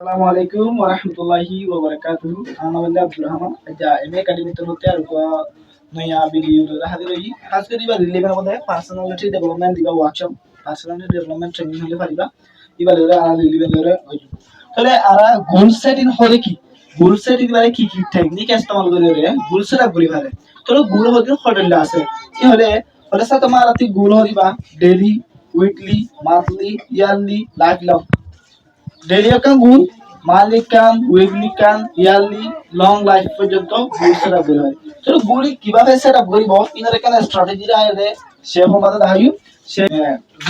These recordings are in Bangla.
আসসালামু আলাইকুম ওয়া রাহমাতুল্লাহি ওয়া বারাকাতুহু। Ana wanda Abdurrahman aja MA academy to hote ar ko naya video ra hadir hoyi khas kori ba relevant bode personality development diba workshop personality development training hole pariba iba lera ara relevant lera hoyi tole ara goal setting hole ki goal setting bare ki technique istemal kori re goal set up kori pare tole goal hodir hotel ase ki hole sa tomar ati goal horiba daily weekly monthly yearly lifelong daily kan goal Malik come weekly come yearly long life পর্যন্ত গোল সেট আপ করা হয় তো গোলি কিভাবে সেট আপ করিব ইনার এখানে স্ট্র্যাটেজি রাইলে সে সম্বন্ধে দেখাইও সে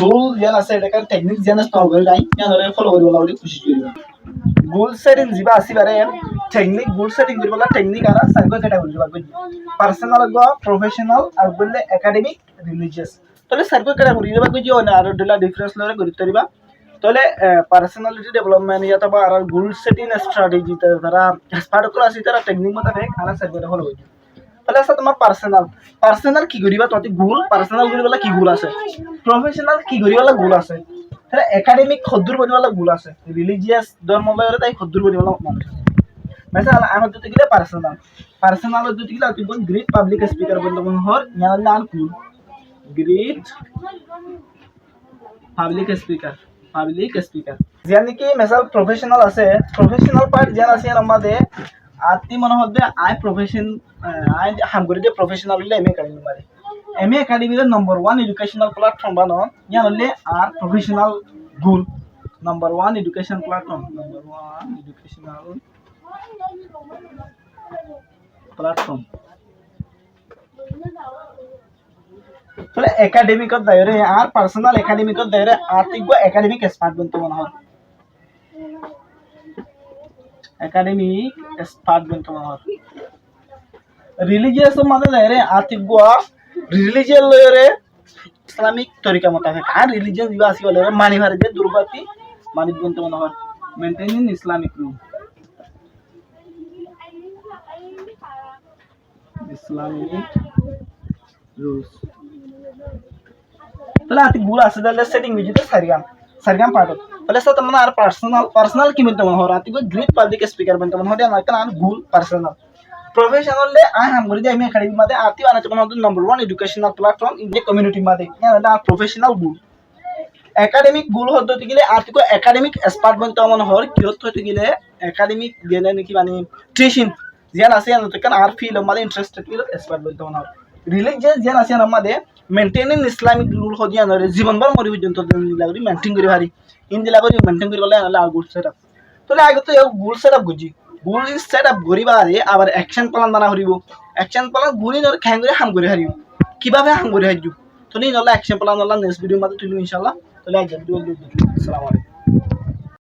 গোল যেন আছে এটা কার টেকনিক যেন ইনস্টল করে নাই ইয়ারে ফলো করিব লাগলি খুশি করিব গোল সেটিং জিবা আসিবারে টেকনিক গোল সেটিং করিবলা টেকনিক আর সাইকো ক্যাটাগরি জিবা কই পার্সোনাল গো প্রফেশনাল আর বললে একাডেমিক রিলিজিয়াস তাহলে সাইকো ক্যাটাগরি জিবা কই না আর দুলা ডিফারেন্স লরে করি তরিবা তাহলে পার্সোনালিটি ডেভেলপমেন্ট ইয়া তবা আর গোল সেটিং স্ট্র্যাটেজি তারা এক্সপার্ট করে আসি তারা টেকনিক মতে দেখ আর সাইড হলো হই তাহলে আছে তোমার পার্সোনাল কি করিবা ততি গোল পার্সোনাল করিবালা কি গোল আছে প্রফেশনাল কি করিবালা গোল আছে তাহলে একাডেমিক খদ্দুর বনিবালা গোল আছে রিলিজিয়াস ধর্মলয়ের তাই খদ্দুর বনিবালা মানুষ আছে mesela আমার যদি গিলে পার্সোনাল যদি গিলে তুমি গ্রেট পাবলিক স্পিকার বলতে মন হর ইয়ার নাম কি গ্রেট পাবলিক স্পিকার यानी कि mesela प्रोफेशनल আছে प्रोफेशनल पार्ट যারা আছে আমাদের আতি মনে হবে আই প্রফেশন আই হাম করে যে প্রফেশনাল হলে এমএ একাডেমি মানে এমএ একাডেমির নাম্বার 1 এডুকেশনাল প্ল্যাটফর্ম বানো ইয়ান হলে আর প্রফেশনাল গোল নাম্বার 1 এডুকেশন প্ল্যাটফর্ম তাহলে একাডেমিক দায়রে আর পার্সোনাল একাডেমিক দায়রে আর্থিক একাডেমিক এক্সপার্ট বলতে মনে হয় একাডেমিক এক্সপার্ট বলতে মনে হয় রিলিজিয়াস মানে দায়রে আর্থিক রিলিজিয়ান লয়রে ইসলামিক তরিকা মোতাবেক আর রিলিজিয়ান দিবা আসি বলে মানি ভারে যে দুর্গতি মানি বলতে মনে হয় maintaining Islamic rule Islamic rules তাহলে আতি গুল আছে তাহলে সেটিং বিজিতে সারগাম পার্ট তাহলে সাথে মানে আর পার্সোনাল কি বলতে মনে হয় আতি গ্রেট পাবলিক স্পিকার বলতে মনে হয় না কারণ গুল পার্সোনাল প্রফেশনাল ले आय हम गरी दे मी एकेडमी मध्ये आती वाना कोन number 1 educational platform in the community मध्ये याला प्रोफेशनल गुल एकेडमिक गुल होत गेले आती को एकेडमिक एक्सपर्ट बनतो मन हर की होत गेले एकेडमिक गेले की माने टीचिंग जेन আছে না তখন আর ফিল मध्ये इंटरेस्टेड की एक्सपर्ट बनतो मन रिलीजियस जेन আছে না मध्ये मेंटेनिंग इस्लामिक रूल हो दिया न जीवनभर मरि পর্যন্ত লাগি মেইনটেইন করি ভারি ইন দিলা করি মেইনটেইন করি বলে আর গুড সেটআপ তাহলে আগে তো গুড সেটআপ বুঝি গোল সেটআপ করিবারে আবার অ্যাকশন প্ল্যান বানা হরিব অ্যাকশন প্ল্যান গুলি নর খাং করে হাম করে হারিব কিভাবে হাম করে হারিব তো নি নলা অ্যাকশন প্ল্যান নলা নেক্সট ভিডিও মধ্যে তুলু ইনশাআল্লাহ তাহলে আজ ভিডিও আসসালামু আলাইকুম।